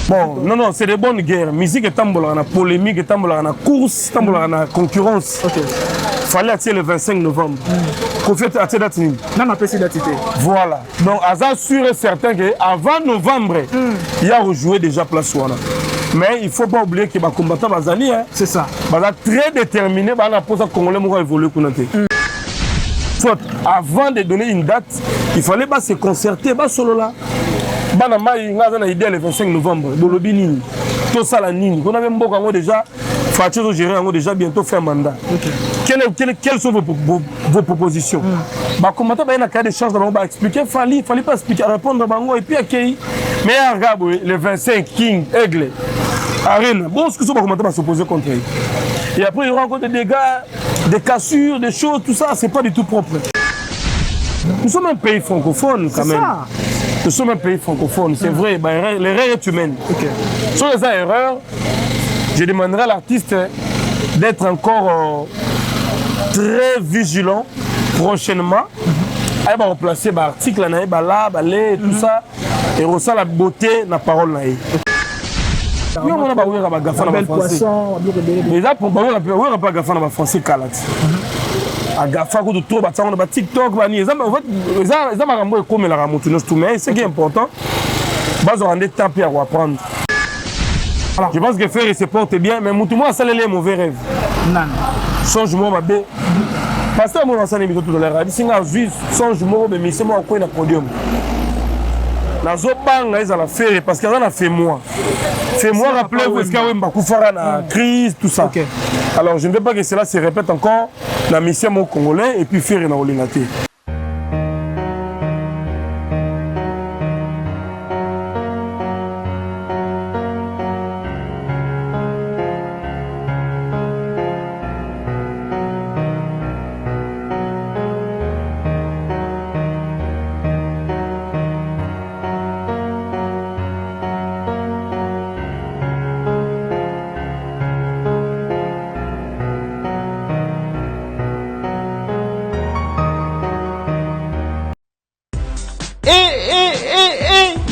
Bon, non, c'est des bonnes guerres. Musique est en polémique, est en course, est en concurrence. Fallait attirer le 25 novembre. Profite à cette date. Non, on peut cette date. Voilà. Donc, à sûr et certain qu'avant novembre, il y a rejoué déjà place Wana. Mais il ne faut pas oublier que les combattants Bazali, c'est ça. Très déterminé, la pose Congolais va évoluer. Soit avant de donner une date, il fallait pas se concerter, solo là. Banama, il y a une idée le 25 novembre. Bolobini, tout ça la nini. On a même beaucoup déjà. Fatio gérer déjà bientôt fait un mandat. Quelles sont vos propositions? Comment il y a des chances d'expliquer, il fallait pas expliquer, répondre à et puis accueillir. Mais regarde, le 25, King, Aigle, Arène, bon, ce que ça va s'opposer contre eux. Et après, il y aura encore des dégâts, des cassures, des choses, tout ça, c'est pas du tout propre. Nous sommes un pays francophone quand même. Ça. Nous sommes un pays francophone, c'est vrai, l'erreur est humaine. Sur les erreurs, je demanderai à l'artiste d'être encore très vigilant prochainement. Elle va remplacer l'article, tout ça, et ressent la beauté de la parole. On a pas poisson, mais là, pour pas gaffer dans français calate. A gafa ko to ba tsanga ba TikTok ba ni ezama en fait ezama rambo comme la ramontino tout mais ce qui est important bas on rendre temps pour apprendre. Je pense que faire se porte bien mais mutumo ça les mauvais rêves. Non. Changement ba bé. Parce que mon ancien émission tout à l'heure, singa juif changement mais c'est moi quoi na podium. Nazo banga ezala faire parce que ça a fait moi. Fais-moi rappeler parce qu'il y a une crise, tout ça. Okay. Alors je ne veux pas que cela se répète encore. La mission au Congolais et puis faire une orlinate.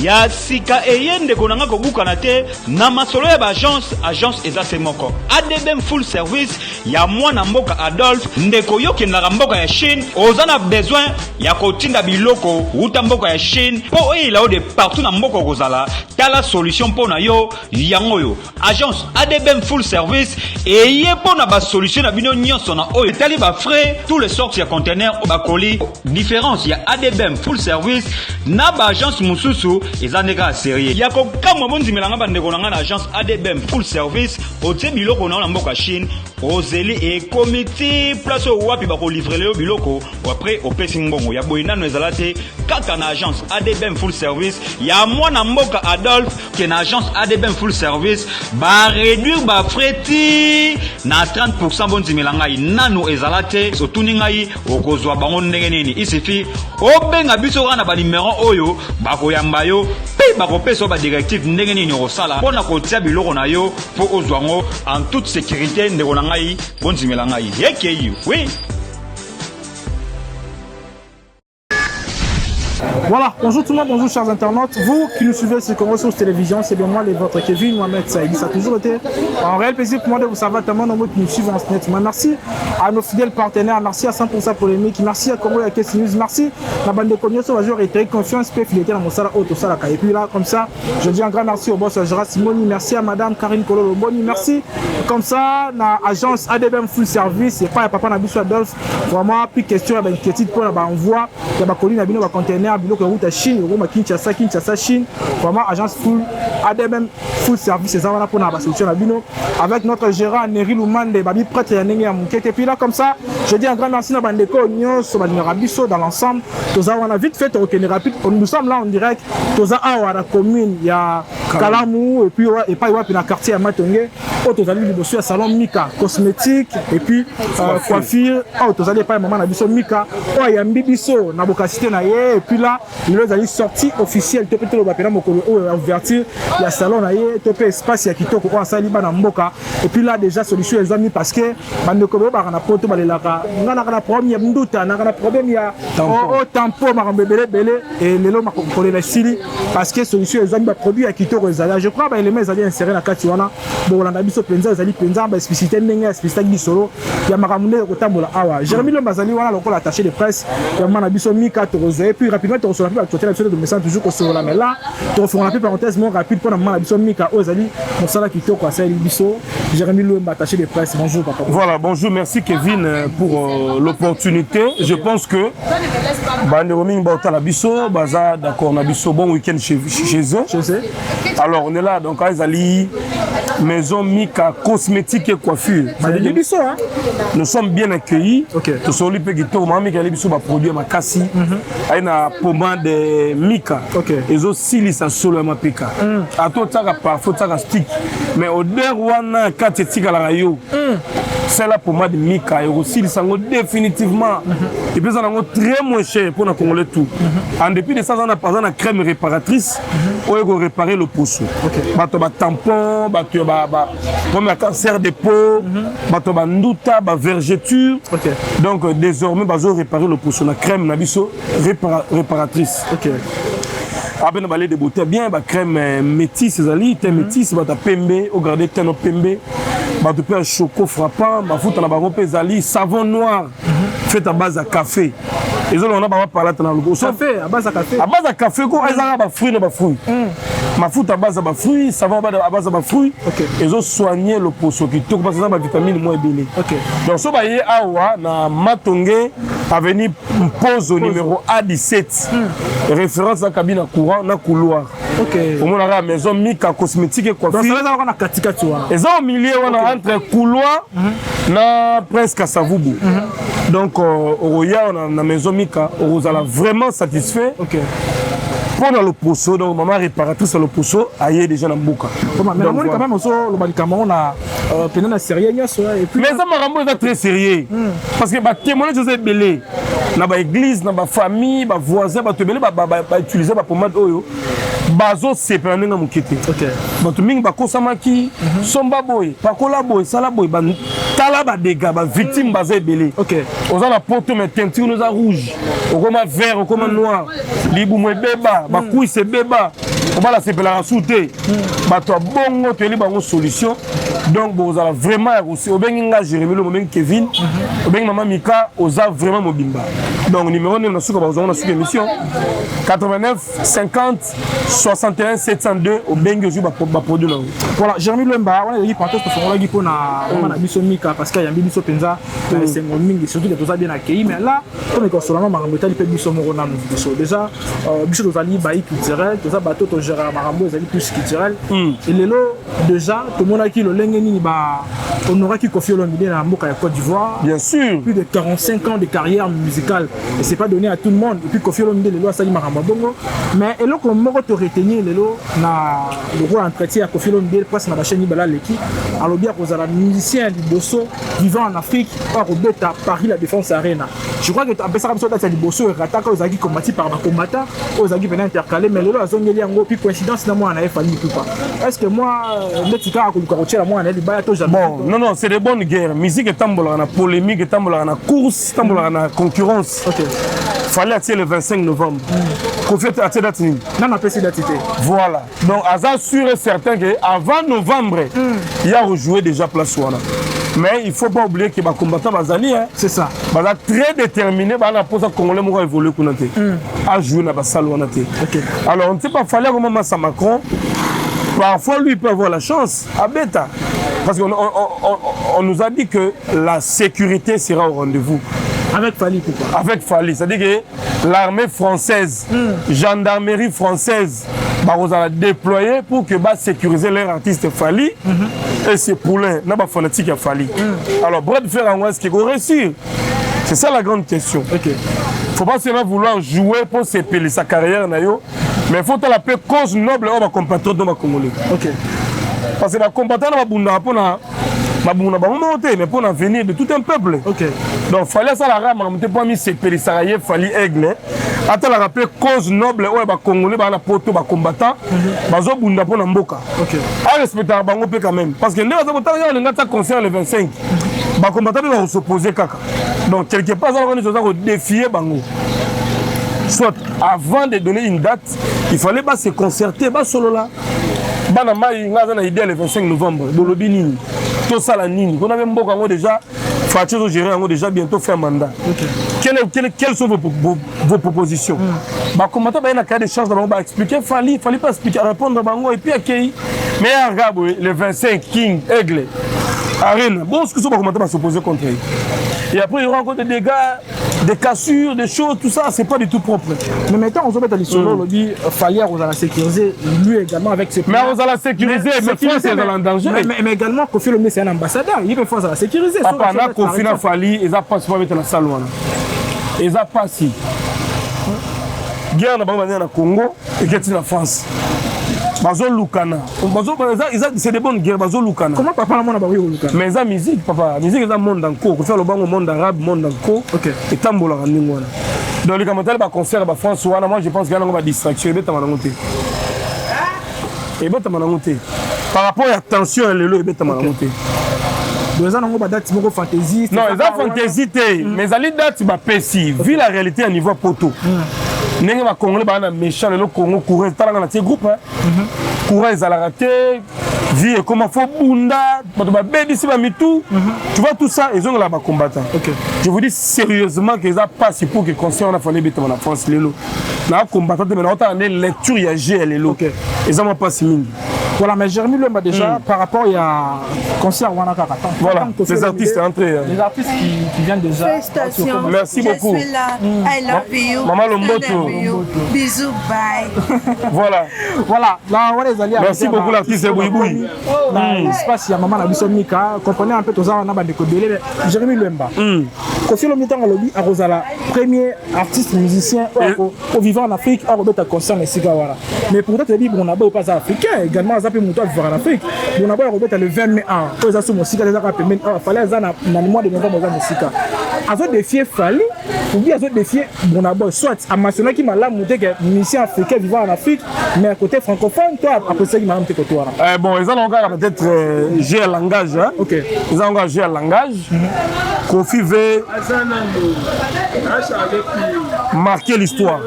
ya sika eyende konanga kobukana te na masolo ya agence ezase moko ADBM full service ya mwana mboka Adolphe ndeko yokendaka mboka ya Chine ozana besoin ya kotinda biloko uta mboka ya Chine po eyela de partout na mboka kozala tala solution po na yo yango yo agence ADBM full service eye po na ba solution na bino nyonso na oyo tali ba frais tous les sortes ya conteneurs o bakoli différence ya ADBM full service na ba agence mususu ezandeka sérieux yako kama bonzi melanga bandeko na ngana agence ADBM full service otie biloko na mboka Chine ozeli et comité place au wapi ba ko livrer le biloko après au pesi mbongo ya boyina no ezalate kaka na agence ADBM full service ya mwana mboka Adolphe ke na agence ADBM full service ba réduire ba frais na 30% bonzi melanga nano ezalate sotuni ngai okozwa bango ndenge nini il suffit obenga biso kana ba numéro oyo ba koyamba yo pe ba kopesa ba directive ndenge nini osala pona kotia biloko na yo po ozwango en toute sécurité ndeko na ngai bonzimela ngai yekeyo oui. Voilà, bonjour tout le monde, bonjour chers internautes. Vous qui nous suivez sur Congo sur télévision, c'est bien moi, votre Kevin Mohamed Saïdi. Ça a toujours été un réel plaisir pour moi de vous savoir tellement nombreux qui nous suivent en ce net. Merci à nos fidèles partenaires, merci à 100% polémique, merci à Congo et à Kess News, merci à la bande de Cognos sur la joie et très confiance, puis fidélité dans mon salaire auto salaka. Et puis là, comme ça, je dis un grand merci au boss Gérard Simoni, merci à madame Karine Kololo Boni, merci comme ça, à l'agence ADBM Full Service, et pas à papa Nabissou Adolphe, vraiment, plus question, il y a une inquiétude pour la envoi, il y a des colline, des conteneurs, biloko route à Chine, Roma Kinshasa Chine, vraiment agence full ADBM full service, c'est ça on a pour la solution à Bino avec notre gérant Neri Lumande, babi prêtre et Nengi Amoukete. Et puis là comme ça, je dis un grand merci à Bandeko Nyon, sur Rabisso dans l'ensemble. Tous on a vite fait au Kenya rapide. Nous sommes là en direct. Tous à la commune, il y a Kalamou et puis pas dans le quartier à Matongé. Auto Zali Liboso, salon Mika, cosmétique, et puis coiffure. Auto Zali pas maman Nabiso Mika. Oh, il y a Mbibiso, Nabokasité Naye, et puis là, il a une sortie officielle. Tu peux te le battre, ouverture, il y a salon Naye, tu peux espace, il y a Kitoko, on s'allie dans Mboka. Et puis là, déjà, solution, les amis, parce que, bande kobe, on a poto, on a problème, il y a Mdouta, on a problème, il y a tampon, on a belé, et les lots, on les Chili, parce que solution, les amis, produit à Kitoko, je crois que les mecs allaient insérer la Katiwana. Bon, on a mis ce penza, ils allaient penza, spécificité n'engagé, spécificité solo. Il y a Maramoulé au Tambola Awa. Jérémy Lomazali, voilà, encore attaché de presse. Il y a Manabiso Mika, Torozo. Et puis rapidement, tu reçois la pub, tu as l'habitude de me sentir toujours sur la mais là, tu reçois la pub parenthèse, mon rapide pour Manabiso Mika, Ozali, mon salaire qui toque à Biso. Jérémy Lomazali, attaché de presse. Bonjour, papa. Voilà, bonjour, merci Kevin pour l'opportunité. Je pense que Banderoming Bauta Labiso, Baza, d'accord, Nabiso, bon week-end chez eux. Alors, on est là, donc, Azali, maison Mika, cosmétique et coiffure. Nous sommes bien accueillis. Nous sommes produit ma kassi. Il y a pommade de Mika. Ils ont aussi ça solo ma pika. À tout ça, parfois, ça stick. Mais au dernier, quand tu es à la radio, c'est la pommade de Mika. Et aussi, ça définitivement. Et puis, ça est très moins cher pour nous Congolais tout. En dépit de ça, on a pas une crème réparatrice. On va réparer le pouce. Tampon, comme un cancer de peau, ndouta, vergeture. Donc désormais, on va réparer le pouce. La crème réparatrice. Après, on va aller déboter bien, la crème métisse, métisse, pembe, au gradé teno pembe, tu peux un choco frappant, savon noir, fait à base de café. Et là, on a parlé dans le café, à base de café. À base de café, quoi, ils ont des fruits, des fruits. Ma fout à base de fruits, savon à base de fruits. Ils ont soigné le poisson qui tourne parce que ça a vitamine moins béné. Donc, ce qui est awa na Matongé, avenue pose au numéro A17. Référence à la cabine à courant, na couloir. Au moins, la maison Mika cosmétique et coiffure. Donc, ça va katika tu vois. Ils ont au milieu entre couloir na presque à Savubu. Donc, au Roya, on a la maison Mika, on a vraiment satisfait. Pendant le pousseau, donc maman réparatrice le pousseau, aïe déjà dans Mboka. Mais on quand même le médicament, on a pénal sérieux. Mais ça m'a est très sérieux. Parce que les témoignages sont belés. Dans l'église, dans la famille, les voisins, ils utilisent la pommade oyo. Bazo c'est pour nous mukete. Donc mingi bakosamaki, somba boy, pakola boy, sala boy, tala ba dégâts, ba victime bazé belé. On a la porte mais teinture nous a rouge, on comme vert, on comme noir. Libu mo beba, ba couille c'est beba. On va la séparer la souté. Ba to bongo to li ba solution. Donc vous allez vraiment aussi au benga Jérémy le moment Kevin, au benga maman Mika, oza vraiment mobimba. Donc numéro 9 na suka ba on a sur émission 89 50 61 702 au benga ju ba produit là. Voilà, Jérémy Lemba, on a dit pantos pour on a dit pour na biso Mika parce qu'il y a biso penza c'est mon mingi surtout que tout ça bien accueilli mais là comme que seulement marambota li pe biso mo na biso déjà biso dozali baï culturel, tout ça bateau to gérer marambo ezali plus culturel et lelo déjà tout le monde a qui le on aura qui confié l'homme dans Mboka et Côte d'Ivoire. Bien sûr. Plus de 45 ans de carrière musicale. Et c'est pas donné à tout le monde. Et puis confié l'homme les lois Sali Marambabongo. Mais et là qu'on m'a retenir les lois na le roi entretien à confier l'homme presque dans la chaîne Ibala Leki. Alors bien que vous avez musicien Liboso vivant en Afrique par au Beta Paris la Défense Arena. Je crois que après ça comme ça Liboso et Rataka aux Agui combattus par un combattant aux Agui venant intercaler mais le lot a zone lié en gros puis coïncidence dans moi on avait fallu tout pas. Est-ce que moi Metika a moi bon, non, c'est des bonnes guerres. Musique est tambola, la polémique est tambola, la course, tambola, la concurrence. Fallait attirer le 25 novembre. Confier à cette date. Non, on a pas cette date. Voilà. Donc, Azar sûr et certain qu'avant novembre, il y a rejoué déjà place Wana. Mais il ne faut pas oublier que les combattants Bazali, c'est ça. Bazali très déterminé, la pose à Congolais pour évoluer à jouer dans la salle. Alors, on ne sait pas, il fallait comment Massa Macron. Parfois, lui, il peut avoir la chance à Beta. Parce qu'on nous a dit que la sécurité sera au rendez-vous. Avec Fali, pourquoi? Avec Fali. C'est-à-dire que l'armée française, gendarmerie française, vous allez déployer pour que sécuriser leur artiste Fali et ses poulains, n'a fanatique à Fali. Alors, bref, faire en ouest qui va réussir. C'est ça la grande question. Il ne faut pas seulement vouloir jouer pour s'épeler sa carrière, mais il faut la paix cause noble à compatriotes de Congolais. parce que les combattants mais pour l'avenir de tout un peuple. Ok. Donc, il fallait ça la rame, pour mis ces Pélisaraïe, il fallait aigle. Attends, la rappeler cause noble, ouais, les Congolais, les potos, les combattants, ils ont bunda pour l'amboka. Ok. À respecter la bango quand même. Parce que nous, on a un concert le 25. Les combattants vont s'opposer kaka. Donc, quelque part, on a défier bango. Soit, avant de donner une date, il fallait se concerter, solo là. Banama, il y a une idée le 25 novembre, dans le Bénin. Tout ça, la Nini. On avait déjà, Fatio géré déjà bientôt fait un mandat. Quelles sont vos propositions? Comment il y a un cas de chance d'expliquer, il fallait pas expliquer, répondre à Bango et puis accueillir. Mais regarde, le 25, King, Aigle, Arène. Bon, ce que ça va s'opposer contre eux. Et après, il y aura encore des dégâts, des cassures, des choses, tout ça, c'est pas du tout propre. Mais maintenant, on se met à l'issolo, on dit fallait la sécuriser, lui également avec ses mais on va la sécuriser, mais France est en danger. Mais également, Kofi Olomide, c'est un ambassadeur, il peut faire la sécuriser. Papa, on a Kofi Fali, ils n'ont pas su mettre la salle. Ils n'ont pas si. Guerre dans Congo et qui est en France. Bazo Lukana. C'est des bonnes guerres, Bazo Lukana. Comment papa a montré Lukana? Mais la musique, papa, la musique est un monde en cours. Faire le monde arabe, monde en cours. Et tambola en ligne. Dans le commentaire, le concert de France, moi je pense qu'il y a une distraction. Et par rapport à la tension, il y a une deux ans, on a date fantaisie. Non, ils ont fantaisie, mais ils ont date pessi. Vu la réalité à niveau poteau. N'est-ce pas Congolais méchant, le Congo courait dans le groupe. Courait, ils ont raté. Vie comment faut bunda, baby si mitou. Tu vois tout ça, ils ont là-bas combattant. Je vous dis sérieusement qu'ils n'ont pas si pour que concert on a fallu mettre en France les lots. Là combattant mais on a une lecture il y a GL les lots. Ils n'ont pas si mine. Voilà, mais Jérémy Lemba déjà par rapport à concert Wanaka. Voilà, les artistes entrés. Les artistes qui viennent déjà. Félicitations. Merci beaucoup. Je suis là. I love you. Maman Lomboto. Bisous, bye. Voilà. Voilà. Là, on les alliés. Merci beaucoup l'artiste Bouiboui. L'espace, il y a Maman Nabiso Mika. Comprenez un peu tout ça, on a des codélés. Jérémy Lemba. Kofi Olomide a lobby à Rosala, premier artiste musicien au vivant en Afrique, à Robert concert les Sigawara. Mais pour d'autres, on n'a pas africain également. Zapi Moutoua vivre en Afrique. On a Robert le 20 mai 1. Aux assos musica les arabes mais fallait dans le mois de novembre aux musica. Azo défier Fali ou bien azo défier Bonabo soit à Masona qui m'a là monté que musicien africain vivant en Afrique mais à côté francophone toi après ça qui m'a monté côté là. Bon ils ont encore peut-être j'ai un langage hein. OK. Ils ont encore j'ai un langage. Kofi veut marquer l'histoire.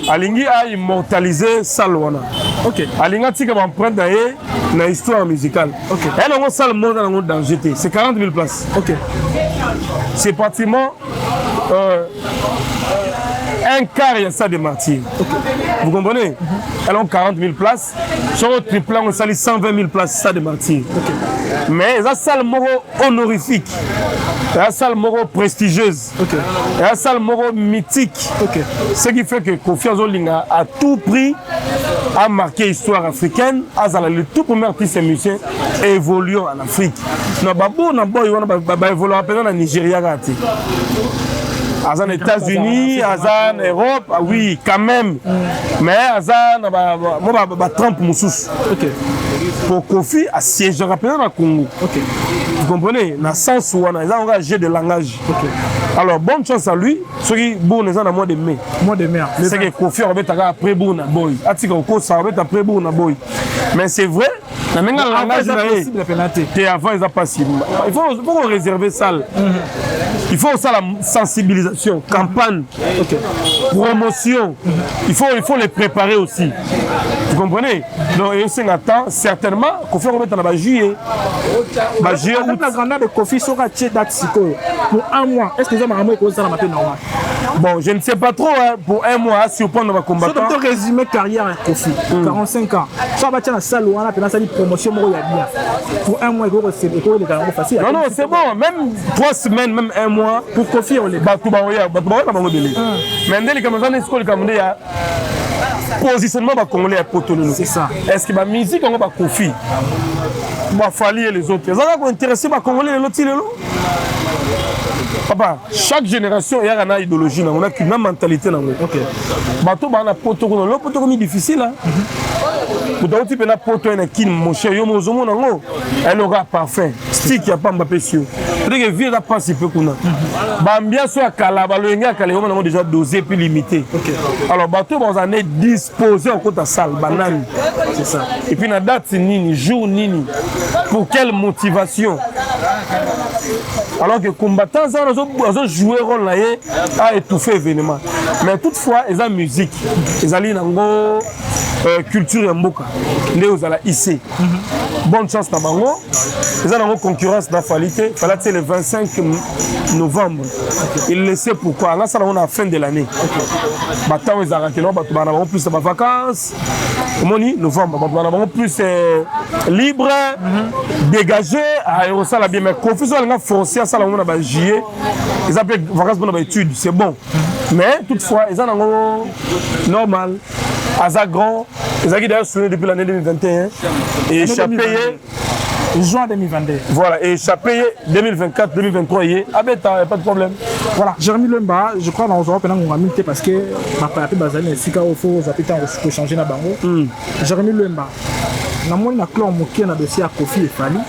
Alingi a immortalisé Salwana. OK. Alinga tika va prendre dans l'histoire musicale. OK. Elle a un salle monde dans le danger. C'est 40 000 places. OK. C'est pratiquement un quart de ça de martyrs. Okay. Vous comprenez? Elles ont 40 000 places. Sur le triple, on salit 120 000 places ça de martyrs. Okay. Mais il y a une salle honorifique. Il y a une salle prestigieuse. Okay. Il y a une salle mythique. Okay. Ce qui fait que Kofi Azolinga a tout pris à marquer l'histoire africaine. Le tout premier artiste et musicien évoluant en Afrique. Nous avons évolué en Nigeria. Aux États-Unis, aux Europe, oui, quand même. Mais aux Trump Moussous. Pour Kofi, à siège rappelé dans le Congo. Vous comprenez? Dans le sens où on a engagé de langage. Alors, bonne chance à lui. Ceux qui sont dans le mois de mai. C'est que Kofi a été après Bouna Boy. Après Bouna Boy. Mais c'est vrai. Mais avant, ils n'ont pas si. Il faut réserver ça. Il faut ça la sensibilisation, campagne, promotion. Il faut les préparer aussi. Vous comprenez? Donc, il attend certainement qu'on fait remettre dans la juillet. La grandeur de Kofi sera date pour un mois. Est-ce que vous avez un ça matin normal? Bon, je ne sais pas trop. Hein, pour un mois, si on prend dans combattant. Si on peut résumer carrière à Kofi, 45 ans. Ça va être la salle où on a une promotion. Pour un mois, c'est facile. Non, c'est bon. Même 3 semaines, même un mois. Pour Kofi, on est positionnement congolais à c'est ça. Est-ce que la musique on va Kofi va fallir les autres? Ils ont intéressé les Congolais papa, chaque génération il y a une idéologie, on a une mentalité. OK. Bateau ba na poto ko lo poto ko mi difficile hein. Tout type na poto na kin mon cher yo mozomo nango. Elle aura parfum. Stick ya pamba pesio. C'est que vie da passe peu kuna. Ba ambiance ya kala ba loyenga kala yo nango déjà dosé puis limité. Alors bateau bon en est disposé en côté salle banane. C'est ça. Et puis na date nini jour nini. Pour quelle motivation? Alors que combattants ça ont joué rôle là à étouffer l'événement. Mais toutefois ils ont musique. Ils allaient nango culture mboka. Léo zala ici. Bonne chance na bango. Ils ont une concurrence d'affalité. Fallait c'est le 25 novembre. Il le sait pourquoi. Là ça on a la fin de l'année. Maintenant ils arrêtent là, on a plus de vacances. Moni novembre, on a plus libre, dégagé, ça la bien mais confusion on a forcé à ça là on a juillet. Ils appellent vacances pour l'étude, c'est bon. Mais toutefois, ils ont normal. Azagrand, ils ont d'ailleurs soulevé depuis l'année 2021 et échappé juin 2022. Voilà, et échappé 2024, 2023, ah ben t'as pas de problème. Voilà, Jérémy Lemba, je crois dans on va militer parce que ma papi bazali et sika au faut pour changer na bango. Jérémy Lemba. Na moni na clan moké na dossier à Kofi et Fali.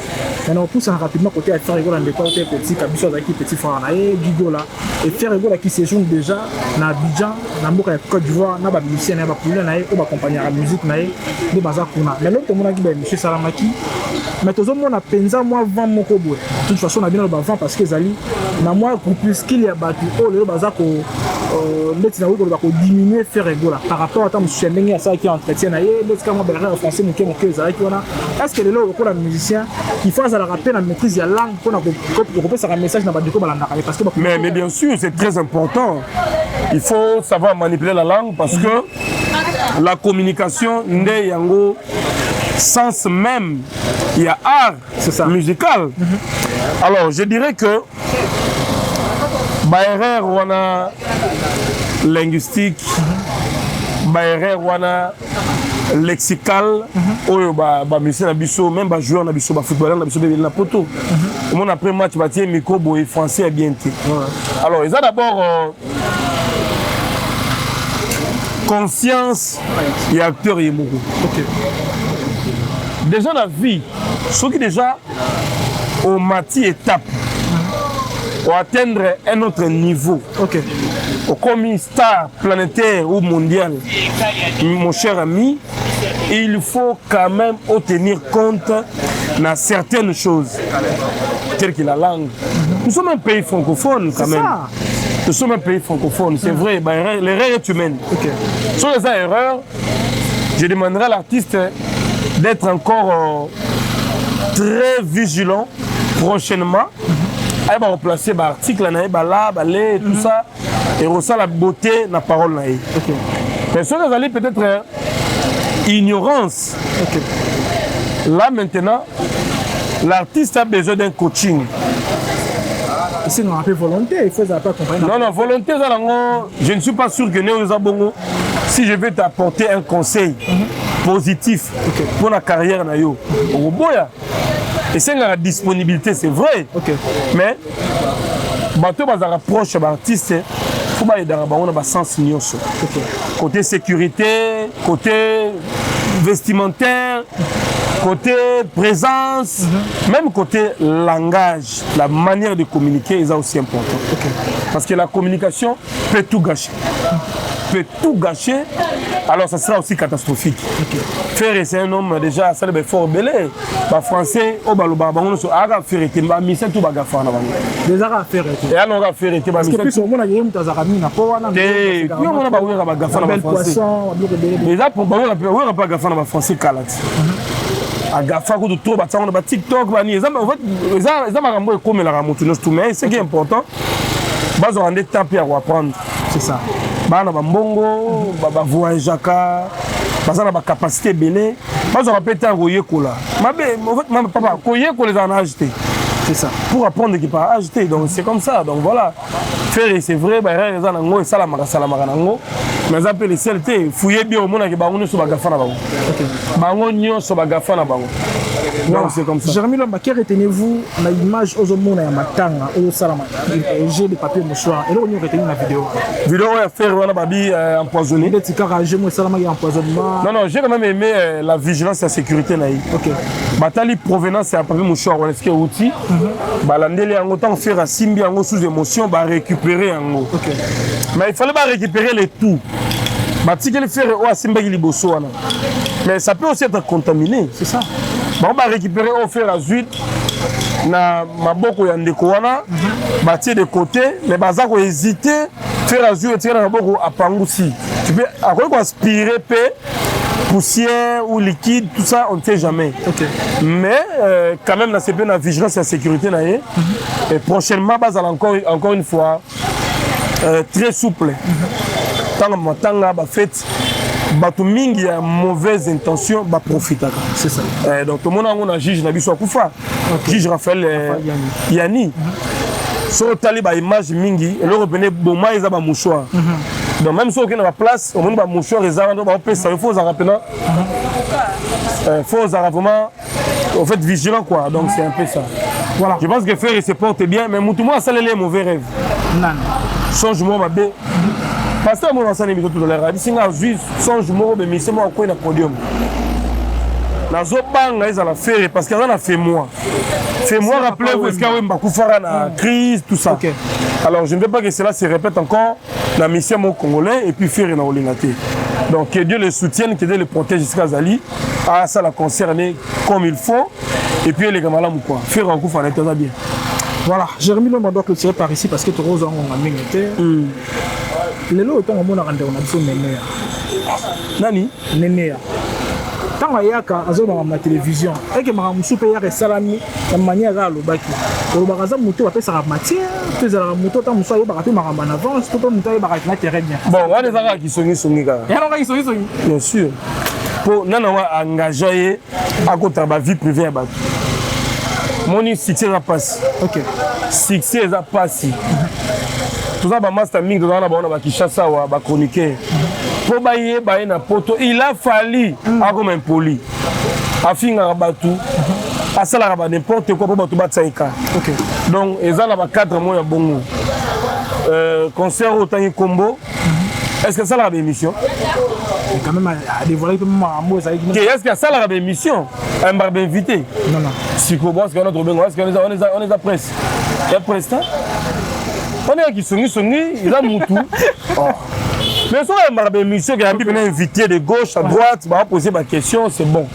Mais on pousse rapidement côté à faire rigoler dans les petit Kabiso avec petit frère na Guigo là et faire rigoler qui séjourne déjà na Abidjan, na Mboka Côte d'Ivoire, na ba musicien na ba poule na ou ba accompagner la musique na de bazar kuna. Mais l'autre mon qui monsieur Salamaki mais tous on a penza moi vend mon kobo. De toute façon on a bien le vent parce que Zali na moi plus qu'il y a battu oh le bazar ko net na ko diminuer faire rigoler par rapport à tant monsieur ndenge à ça qui entretient na l'autre comme en français mon que Zali qui on a est-ce que le là ko la musicien il faut ça rappeler la maîtrise de la langue pour qu'on ça un message dans parce que mais bien sûr c'est très important. Il faut savoir manipuler la langue parce que la communication n'est yango sens même il y a art musical. Alors je dirais que Baerrer wana linguistique Baerrer wana lexical oyo ba musicien na biso même ba joueur na biso ba footballeur na biso be na poto mon après match ba tie micro boy français est bien té alors ils ont d'abord conscience et acteur et moko déjà la vie ceux qui déjà au mati étape ou atteindre un autre niveau comme star planétaire ou mondial, mon cher ami, il faut quand même tenir compte de certaines choses, telles que la langue. Nous sommes un pays francophone quand même. Nous sommes un pays francophone, c'est vrai, l'erreur est humaine. Sur les erreurs, je demanderai à l'artiste d'être encore très vigilant prochainement. Elle va remplacer l'article, tout ça, et ressent la beauté de la parole. Mais ce que vous allez peut-être ignorance. Là maintenant, l'artiste a besoin d'un coaching. C'est un peu volonté, il faut pas accompagner. Non, volonté, je ne suis pas sûr que nous avons. Si je vais t'apporter un conseil positif pour la carrière, et c'est la disponibilité, c'est vrai. Mais, bateau approche l'artiste, il faut aider dans le sens côté sécurité, côté vestimentaire, côté présence, même côté langage, la manière de communiquer est aussi important. Parce que la communication peut tout gâcher. Peut tout gâcher, alors ça sera aussi catastrophique. Faire c'est un homme déjà, ça devait fort belé. Les Français, au baloba, on se a fait été, mais c'est tout bagafan avant. Des arts à faire. Et alors on a fait été, parce que plus au monde a gagné Mutazarami na po wana. Et puis on a pas ouvert bagafan en français. Les là pour on a pas ouvert bagafan en français kalat. Agafa ko de trop batanga ba TikTok ba ni ezama en fait ezama rambo comme la ramotu tout mais ce qui est important bazo rendre temps pour apprendre. C'est ça. Bana ba mbongo ba voyagaka bazana ba capacité belé bazo répéter royer kola mabe en fait même papa koyer ko les en ajouter. C'est ça. Pour apprendre qui pas ajouter donc c'est comme ça donc voilà faire c'est vrai ba raison ngo sala maka nango mais ça peut les CLT fouiller bien au monde que ba ngone so ba gafana bango bango nyo so ba gafana bango Donc c'est comme ça. Jérémy Lomba, que retenez-vous la image aux hommes à Matanga, aux salama, j'ai des papiers mouchoirs, et là on y retenu la vidéo. Vidéo à faire on a babi empoisonné. Des petits carajés, moi salama y empoisonnement. Non, j'ai quand même aimé la vigilance et la sécurité naï. Ok. Batali provenance c'est un papier mouchoir, on est-ce que outil. Balandeli en autant faire à Simbi en sous émotion, bah récupérer en haut. Ok. Mais il fallait pas récupérer les tout. Batiki le faire au Simba qui liboso. Mais ça peut aussi être contaminé. C'est ça. Bon, on va récupérer au fer à huile. Na maboko ya ndeko wana batie de côté mais baza ko hésiter faire à huile tirer na maboko apangusi. Tu peux aspirer pe poussière ou liquide tout ça on ne sait jamais. Okay. Mais quand même na c'est bien la vigilance et la sécurité na et prochainement bas encore une fois très souple. Tanga ba fête bato mingi ya mauvaise intention ba profitaka. C'est ça. Donc tout le monde a un juge na biso akufa. Juge Raphaël Yani. So tali ba image mingi et le revenait boma ils ba mouchoir. Donc même si on est à la place, on va mouchoir les armes ba pesa il faut en rappeler. Faut vraiment en fait vigilant quoi. Donc c'est un peu ça. Voilà. Je pense que faire il se porte bien mais tout le monde a salé les mauvais rêves. Non. Changement ma bé. Parce que moi, je suis tout à l'heure. Je suis sans jumeau, mais c'est moi qui suis au podium. Je suis la faire parce qu'il y a fait moi. Fait moi, rappelez-vous, est-ce qu'il y a une crise, tout ça. Okay. Alors, je ne veux pas que cela se répète encore. La mission au Congolais et puis faire une Olingate. Donc, que Dieu le soutienne, que Dieu le protège jusqu'à Zali. Ah, ça la concerne comme il faut. Et puis, les gamins là, quoi. Faire un coup, il faut bien. Voilà, Jérémy Lomba doit clôturer par ici parce que tu roses en Angleterre. Les lots sont en train de se faire. Nani? Nénéa. Tant qu'il y a la télévision, et que je suis payé à Salami, de manière à l'Obaki. Le Baraza Mouto a fait sa matière, tu as la moto, tu as fait en avance, tu as fait terrain. Bon, on a des gens qui sont bien sûr. Pour nous engager à côté de la vie privée. Mon succès a passé. Ok. Succès a passé. Tout ça, master ming dans la bonne Kishasa ou à chroniquer. Pour bailler na poto, il a fallu comme un poli. Afin à Rabatou, à ça la rabat n'importe quoi pour battre Batsaïka. Ok. Donc, ils ont là 4 mois à Bongo. Concert au Tangi Combo. Est-ce que ça la émission? Quand même à dévoiler tout le monde. Est-ce que ça la émission? Un barbe invité? Non, non. Si vous pensez qu'on a trouvé, est-ce qu'on est à presse? Il y a presse, hein? On est qui sont ils ont moutou. Mais si on a une émission qui a un invité de gauche à droite, on va poser ma question, c'est bon.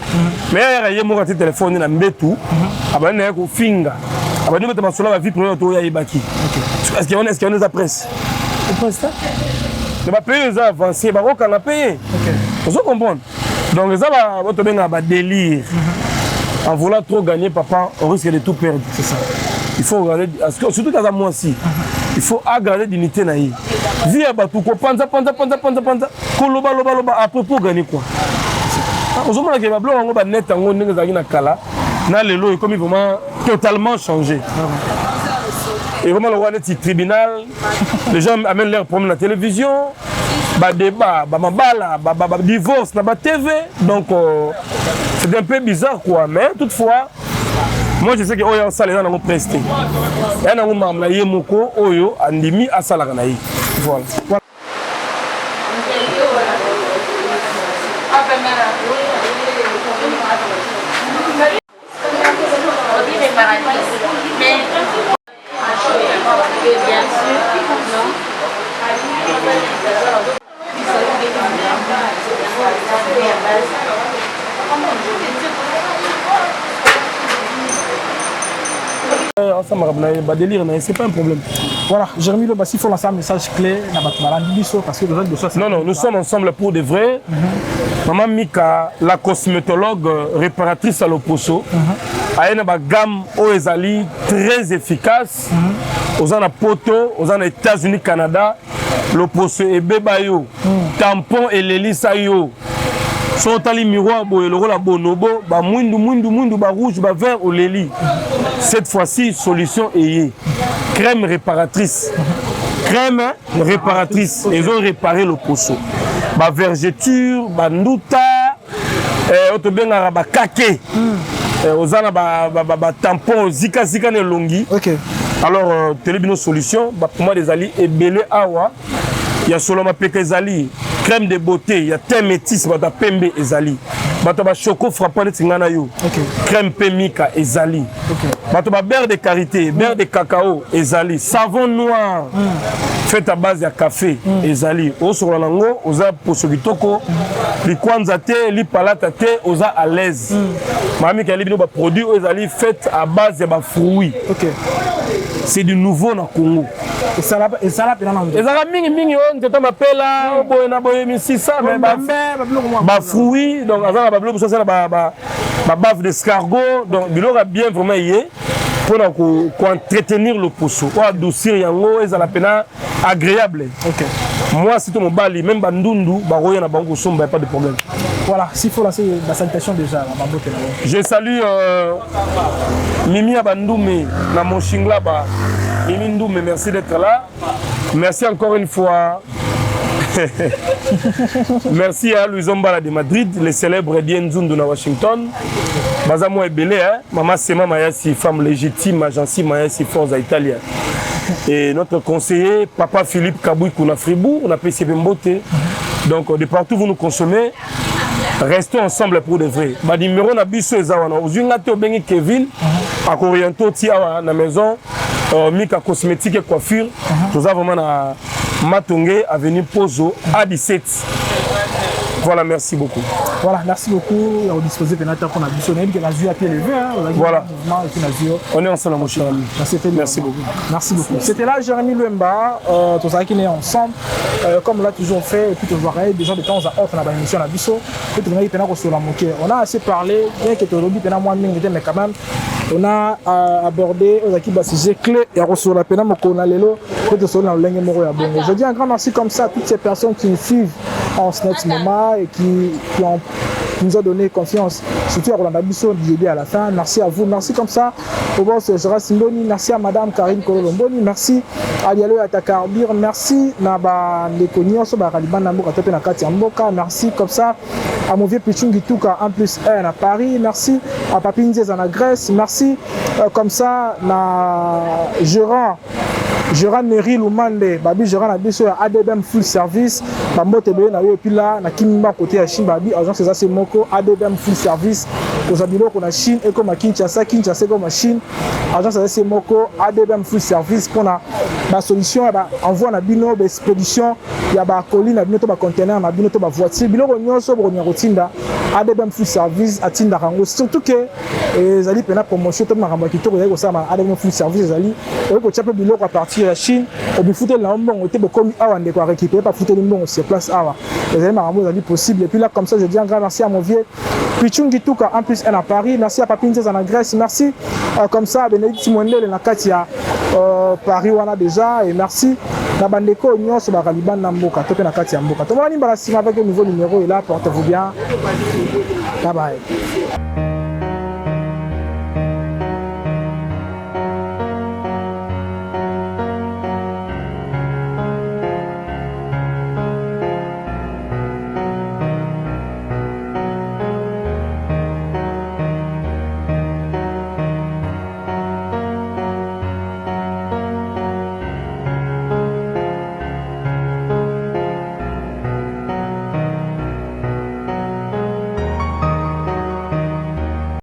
Mais il y a un téléphone, il y a un bétou, il y a un finger. Il y a un vie privée, est-ce qu'on est à presse? Les pays avancés, ils ont payé. Vous comprenez? Donc, les gens ont un délire. En voulant trop gagner, papa, on risque de tout perdre. C'est ça. Il faut regarder, surtout quand moi aussi, il faut aggraver l'unité naïve. Vie à Batouko, panza, koloba, après pour gagner quoi. Aux hommes qui ont un net en kala, le lot est comme vraiment totalement changé. Et vraiment le roi est tribunal, les gens amènent leurs problèmes à la télévision, débat, divorce, TV, donc c'est un peu bizarre quoi, mais toutefois. Moi je sais que Oyo ça les gens ont presté. Il y a un membre là Yemoko Oyo andimi à Salaranaï. Voilà. C'est pas un problème. Voilà, Jérémy Lomba, il faut lancer un message clé parce que non, nous sommes ensemble pour de vrai. Maman Mika, la cosmétologue réparatrice à l'Oposo, a une gamme Oezali très efficace. Aux Poto, aux États-Unis, Canada, l'Oposo et Bebayo, tampon et l'Elisayo. Sont allés miroir, le rôle à bonobo, mwindu, rouge, vert ou l'eli. Cette fois-ci, solution est crème réparatrice. Crème réparatrice. Ils ont réparé le poisson. Vergeture, ndouta, kake. ozana ba tampon zika ne longi. OK. Alors télébino solution pour moi des alliés et belé awa. Il y a solo ma peke ezali crème de beauté, il y a thé métis bata pembe ezali. Bata ba choco frappant de tingana yo. OK. Crème pemika ezali. OK. Bata ba beurre de karité, beurre de cacao ezali, savon noir. Fait à base de café ezali. O sur lango, oza poso kitoko, li kwanza te, li palata te, oza à l'aise. Mami ka libino ba produit ezali fait à base de ba fruits. OK. C'est du nouveau na Congo. Et ça là pendant et ça va mingi on te m'appelle là boy na boy mi 600 mais ba fruits donc avant ba bleu ça ba bave d'escargot donc biloko bien vraiment yé pour entretenir le pousseau pour adoucir yango et ça la peine agréable. OK. Moi c'est tout mon bali même bandundu ba roya na bango somba pas de problème. Voilà, s'il faut lancer la salutation déjà là. Je salue Mimi Abandoumé na mon chingla ba Mimi Ndoumé, merci d'être là. Merci encore une fois. Merci à Louis Zombala de Madrid, le célèbre Dienzundu na Washington. Bazamo Ebele, Maman Sema Mayasi, femme légitime, agence Mayasi Forza Italia. Et notre conseiller, Papa Philippe Kabouikou na Fribourg, on a PCB Mbote. Donc de partout vous nous consommez. Restons ensemble pour de vrai. Ma numéro na biso ezawana. Ozungate obengi Kevin, à Coriento ti à la maison, Mika cosmétique et coiffure. Tout ça vraiment na Matongé avenue Pozo à 17. Voilà, merci beaucoup. Voilà, merci beaucoup. On dispose de notre qu'on a visionné que la vue a été élevée. Voilà. On est ensemble, mon cher ami. Merci beaucoup. Merci beaucoup. C'était là Jérémy Luemba. Tout ça qui est ensemble. Comme on l'a toujours fait, et puis toujours des gens de temps à autre dans l'émission à Bisso. On a assez parlé, bien que tu aies moins de mais quand même. On a abordé les sujets clés et reçu la peine on a l'élo pour te sauver dans le langue moro. Je dis un grand merci comme ça à toutes ces personnes qui nous suivent en ce moment et qui nous ont donné confiance, surtout à Roland Bisso d'aider à la fin. Merci à vous, merci comme ça au boss Gérard Simboni, merci à Madame Karine Kololomboni, merci à Diallo Atakarbir, merci Naba Lekonio Soba Raliban Namboka Tope Nakati Amboka, merci comme ça à mon vieux Pichungi Touka 1+1 à Paris, merci à Papinzes en Grèce, merci comme ça na Gérard Neri Lumande, Babi Gérard Nabiso à ADBM Full Service, Bambote Beye na yo et puis là na Kimba côté à Chine Babi agence c'est assez moko ADBM Full Service aux abilo qu'on a Chine et comme à Kinshasa comme à Chine agence c'est assez moko ADBM Full Service pour la solution envoi na bino expédition il y a ba colis na bino to ba conteneur na bino to ba voiture biloko nyonso bo nyarotinda ADBM Full Service atinda rango surtout que ezali pena promotion to makambo kitoko ya ko sama ADBM Full Service ezali et ko tchape biloko à partir la Chine au bifouté la mbongo te comme awa ndeko a récupérer pas fouté mbongo sur place awa les amis makambo ezali possible et puis là comme ça je dis un grand merci à mon vieux Pichungi Touka 1+1 à Paris, merci à Papinzes en Grèce, merci comme ça à Bénédicte Simondel na Katia Paris wana déjà et merci na bandeko nyonso ba Raliban Namboka tope na Katia Mboka. Tomoni mbala sima avec un nouveau numéro et là portez-vous bien. Bye bye.